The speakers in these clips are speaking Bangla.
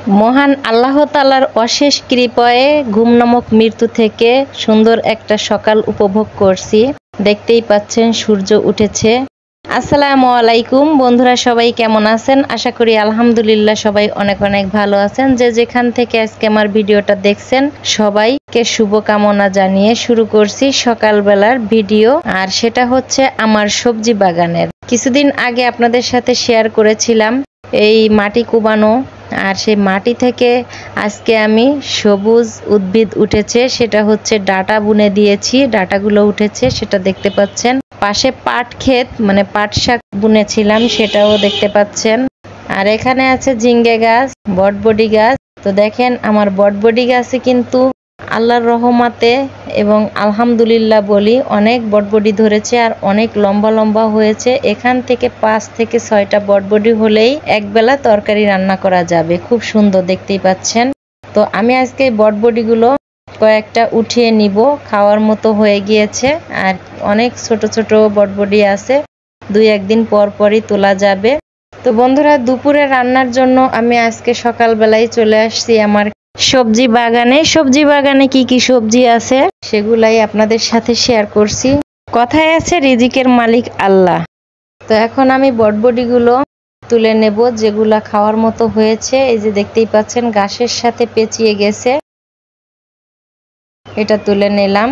মহান আল্লাহ তাআলার অশেষ কৃপায় ঘুম নামক মৃত্যু থেকে সুন্দর একটা সকাল উপভোগ করছি। দেখতেই পাচ্ছেন সূর্য উঠেছে। আসসালামু আলাইকুম বন্ধুরা, সবাই কেমন আছেন? আশা করি আলহামদুলিল্লাহ সবাই অনেক অনেক ভালো আছেন। যে যেখান থেকে আজকে আমার ভিডিওটা দেখছেন সবাইকে শুভকামনা জানিয়ে শুরু করছি সকালবেলার ভিডিও। আর সেটা হচ্ছে আমার সবজি বাগানের। কিছুদিন আগে আপনাদের সাথে শেয়ার করেছিলাম এই মাটি কুবানো, আর সেই মাটি থেকে আজকে আমি সবুজ উদ্ভিদ উঠেছে সেটা হচ্ছে ডাটা বুনে দিয়েছি। ডাটাগুলো উঠেছে সেটা দেখতে পাচ্ছেন। পাশে পাট ক্ষেত মানে পাট শাক বুনেছিলাম সেটাও দেখতে পাচ্ছেন। আর এখানে আছে ঝিঙ্গে গাছ, বটবডি গাছ। তো দেখেন আমার বটবডি গাছে কিন্তু আল্লাহর রহমতে এবং আলহামদুলিল্লাহ বলি অনেক বটবডি ধরেছে আর অনেক লম্বা লম্বা হয়েছে। এখান থেকে 5 থেকে 6টা বটবডি হলেই একবেলা তরকারি রান্না করা যাবে। খুব সুন্দর দেখতেই পাচ্ছেন। তো আমি আজকে বটবডিগুলো কয়েকটা উঠিয়ে নিব, খাওয়ার মতো হয়ে গিয়েছে। আর অনেক ছোট ছোট বটবডি আছে, 2-1 দিন পর পরই তোলা যাবে। তো বন্ধুরা, দুপুরে রান্নার জন্য আমি আজকে সকালবেলায় চলে আসছি আমার সবজি বাগানে। সবজি বাগানে কি কি সবজি আছে সেগুলাই আপনাদের সাথে শেয়ার করছি। কথায় আছে রিজিকের মালিক আল্লাহ। তো এখন আমি বটবডিগুলো তুলে নেব যেগুলা খাওয়ার মতো হয়েছে। এই যে দেখতেই পাচ্ছেন ঘাসের সাথে পেঁচিয়ে গেছে, এটা তুলে নিলাম।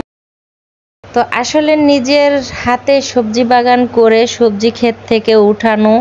তো আসলে নিজের হাতে সবজি বাগান করে সবজি ক্ষেত থেকে উঠানো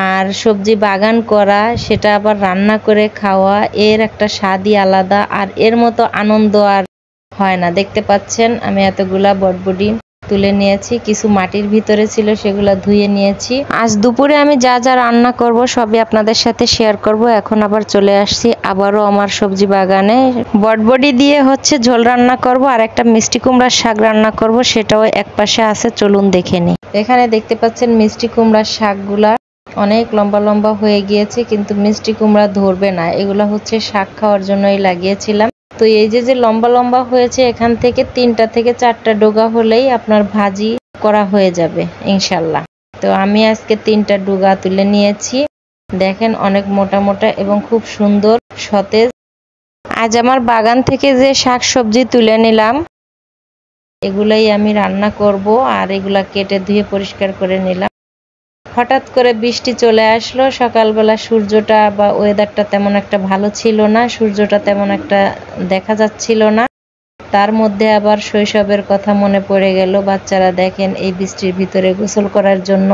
আর সবজি বাগান করা, সেটা আবার রান্না করে খাওয়া, এর একটা স্বাদই আলাদা। আর এর মতো আনন্দ আর হয় না। দেখতে পাচ্ছেন আমি এতগুলা বটবডি তুলে নিয়েছি, কিছু মাটির ভিতরে ছিল সেগুলা ধুয়ে নিয়েছি। আজ দুপুরে আমি যা যা রান্না করব সবই আপনাদের সাথে শেয়ার করব। এখন আবার চলে আসছি আবারও আমার সবজি বাগানে। বটবডি দিয়ে হচ্ছে ঝোল রান্না করব আর একটা মিষ্টি কুমড়ার শাক রান্না করব, সেটাও এক পাশে আছে, চলুন দেখে নিই। এখানে দেখতে পাচ্ছেন মিষ্টি কুমড়ার শাকগুলা অনেক লম্বা লম্বা হয়ে গিয়েছে, কিন্তু মিষ্টি কুমড়া ধরবে না। এগুলা হচ্ছে শাক খাওয়ার জন্যই লাগিয়েছিলাম। তো এই যে লম্বা লম্বা হয়েছে, এখান থেকে 3টা থেকে 4টা ডগা হলেই আপনার ভাজি করা হয়ে যাবে ইনশাল্লাহ। তো আমি আজকে 3টা ডগা তুলে নিয়েছি। দেখেন অনেক মোটা মোটা এবং খুব সুন্দর সতেজ। আজ আমার বাগান থেকে যে শাক সবজি তুলে নিলাম এগুলাই আমি রান্না করব। আর এগুলা কেটে ধুয়ে পরিষ্কার করে নিলাম। হঠাৎ করে বৃষ্টি চলে আসলো সকালবেলা। সূর্যটা বা ওয়েদারটা তেমন একটা ভালো ছিল না, সূর্যটা তেমন একটা দেখা যাচ্ছিল না। তার মধ্যে আবার শৈশবের কথা মনে পড়ে গেল। বাচ্চারা দেখেন এই বৃষ্টির ভিতরে গোসল করার জন্য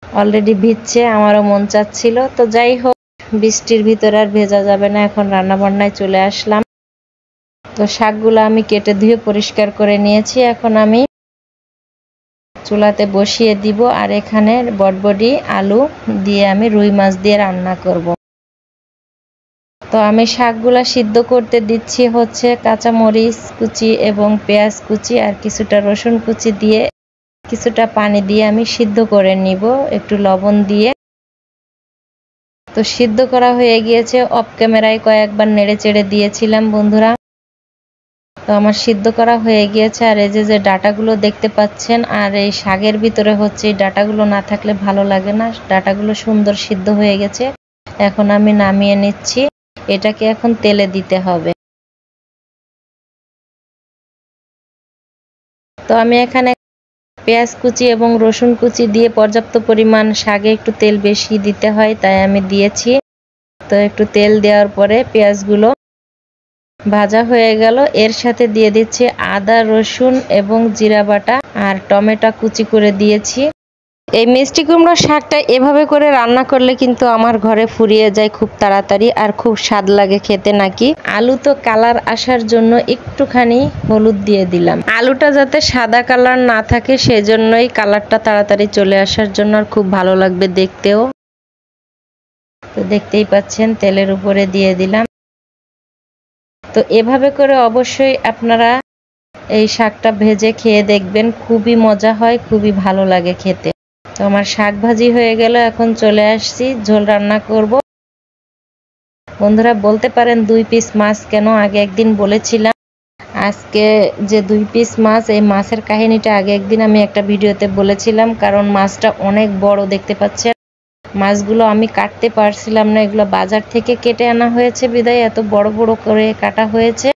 অলরেডি ভিজছে, আমারও মন চাচ্ছিল। তো যাই হোক, বৃষ্টির ভিতরে আর ভেজা যাবে না, এখন রান্না বান্নায় চলে আসলাম। তো শাকগুলো আমি কেটে ধুয়ে পরিষ্কার করে নিয়েছি। এখন আমি চুলাতে বসিয়ে দিব। আর এখানে বটবডি আলু দিয়ে আমি রুই মাছ দিয়ে রান্না করব। তো আমি শাকগুলা সিদ্ধ করতে দিচ্ছি হচ্ছে কাঁচা মরিচ কুচি এবং পেঁয়াজ কুচি আর কিছুটা রসুন কুচি দিয়ে কিছুটা পানি দিয়ে আমি সিদ্ধ করে নিব একটু লবণ দিয়ে। তো সিদ্ধ করা হয়ে গিয়েছে। অফ ক্যামেরায় কয়েকবার নেড়ে চেড়ে দিয়েছিলাম বন্ধুরা। তো আমার সিদ্ধ করা হয়ে গিয়েছে। আর এই যে ডাটাগুলো দেখতে পাচ্ছেন, আর এই শাকের ভিতরে হচ্ছে এই ডাটাগুলো না থাকলে ভালো লাগে না। ডাটাগুলো সুন্দর সিদ্ধ হয়ে গেছে। এখন আমি নামিয়ে নিচ্ছি। এটাকে এখন তেলে দিতে হবে। তো আমি এখানে পেঁয়াজ কুচি এবং রসুন কুচি দিয়ে পর্যাপ্ত পরিমাণ, শাকে একটু তেল বেশি দিতে হয় তাই আমি দিয়েছি। তো একটু তেল দেওয়ার পরে পেঁয়াজগুলো ভাজা হয়ে গেল। এর সাথে দিয়ে দিচ্ছি আদা রসুন এবং জিরা বাটা আর টমেটো কুচি করে দিয়েছি। এই মিষ্টি কুমড়োর শাকটা এভাবে করে রান্না করলে কিন্তু আমার ঘরে ফুরিয়ে যায় খুব তাড়াতাড়ি, আর খুব স্বাদ লাগে খেতে নাকি। আলু তো কালার আসার জন্য একটুখানি হলুদ দিয়ে দিলাম। আলুটা যাতে সাদা কালার না থাকে সেজন্যই, কালারটা তাড়াতাড়ি চলে আসার জন্য, আর খুব ভালো লাগবে দেখতেও। তো দেখতেই পাচ্ছেন তেলের উপরে দিয়ে দিলাম। তো এভাবে করে অবশ্যই আপনারা এই শাকটা ভেজে খেয়ে দেখবেন, খুবই মজা হয়, খুবই ভালো লাগে খেতে। তো আমার শাক ভাজি হয়ে গেল। এখন চলে আসছি ঝোল রান্না করব। বন্ধুরা বলতে পারেন 2 পিস মাছ কেন, আগে একদিন বলেছিলাম। আজকে যে 2 পিস মাছ, এই মাছের কাহিনীটা আগে একদিন আমি একটা ভিডিওতে বলেছিলাম, কারণ মাছটা অনেক বড় দেখতে পাচ্ছেন। মাছগুলো আমি কাটতে পারছিলাম না, এগুলো বাজার থেকে কেটে আনা হয়েছে বিধায় এত বড় বড় করে কাটা হয়েছে।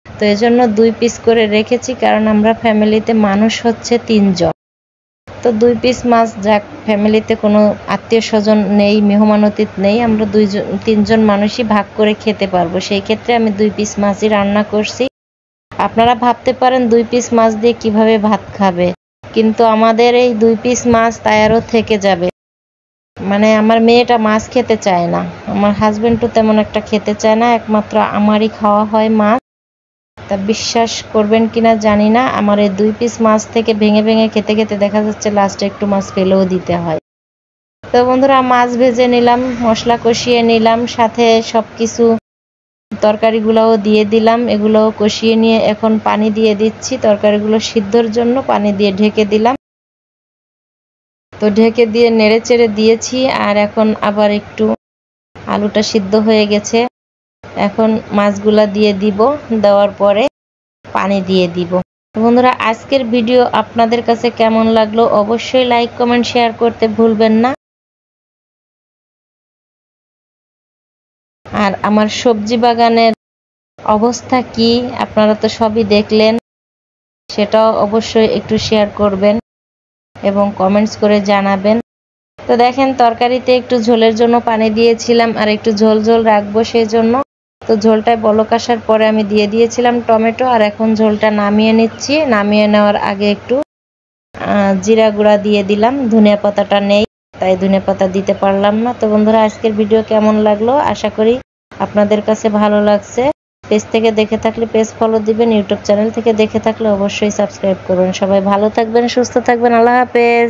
তো এজন্য 2 পিস করে রেখেছি, কারণ আমরা ফ্যামিলিতে মানুষ হচ্ছে 3 জন। তো 2 পিস মাছ, যাক ফ্যামিলিতে কোনো আত্মীয় স্বজন নেই, মেহমান অতিথি নেই, আমরা 3 জন মানুষই ভাগ করে খেতে পারবো। সেই ক্ষেত্রে আমি 2 পিস মাছই রান্না করছি। আপনারা ভাবতে পারেন 2 পিস মাছ দিয়ে কিভাবে ভাত খাবে, কিন্তু আমাদের এই 2 পিস মাছ তায়ারও থেকে যাবে। মানে আমার মেয়েটা মাছ খেতে চায় না, আমার হাজবেন্ডও তেমন একটা খেতে চায় না, একমাত্র আমারই খাওয়া হয় মাছ। তা বিশ্বাস করবেন কিনা জানি না, আমার এই 2 পিস মাছ থেকে ভেঙে ভেঙে খেতে খেতে দেখা যাচ্ছে লাস্টে একটু মাছ ফেলেও দিতে হয়। তো বন্ধুরা, মাছ ভেজে নিলাম, মশলা কষিয়ে নিলাম, সাথে সবকিছু তরকারিগুলোও দিয়ে দিলাম। এগুলোও কষিয়ে নিয়ে এখন পানি দিয়ে দিচ্ছি তরকারিগুলো সিদ্ধর জন্য। পানি দিয়ে ঢেকে দিলাম। তো ঢেকে দিয়ে নেড়ে চেড়ে দিয়েছি, আর এখন আবার একটু আলুটা সিদ্ধ হয়ে গেছে। এখন মাছগুলা দিয়ে দিব, দেওয়ার পরে পানি দিয়ে দিব। বন্ধুরা, আজকের ভিডিও আপনাদের কাছে কেমন লাগলো অবশ্যই লাইক কমেন্ট শেয়ার করতে ভুলবেন না। আর আমার সবজি বাগানের অবস্থা কি আপনারা তো সবই দেখলেন, সেটাও অবশ্যই একটু শেয়ার করবেন এবং কমেন্টস করে জানাবেন। তো দেখেন, তরকারিতে একটু ঝোলের জন্য পানি দিয়েছিলাম, আর একটু ঝোল ঝোল রাখবো সেই জন্য। তো ঝোলটায় বলক আসার পরে আমি দিয়ে দিয়েছিলাম টমেটো, আর এখন ঝোলটা নামিয়ে নিচ্ছি। নামিয়ে নেওয়ার আগে একটু জিরা গুঁড়া দিয়ে দিলাম। ধনিয়া পাতাটা নেই, তাই ধনিয়া পাতা দিতে পারলাম না। তো বন্ধুরা, আজকের ভিডিও কেমন লাগলো আশা করি আপনাদের কাছে ভালো লাগছে। পেজ থেকে দেখে থাকলে পেজ ফলো দিবেন, ইউটিউব চ্যানেল থেকে দেখে থাকলে অবশ্যই সাবস্ক্রাইব করবেন। সবাই ভালো থাকবেন, সুস্থ থাকবেন। আল্লাহ হাফেজ।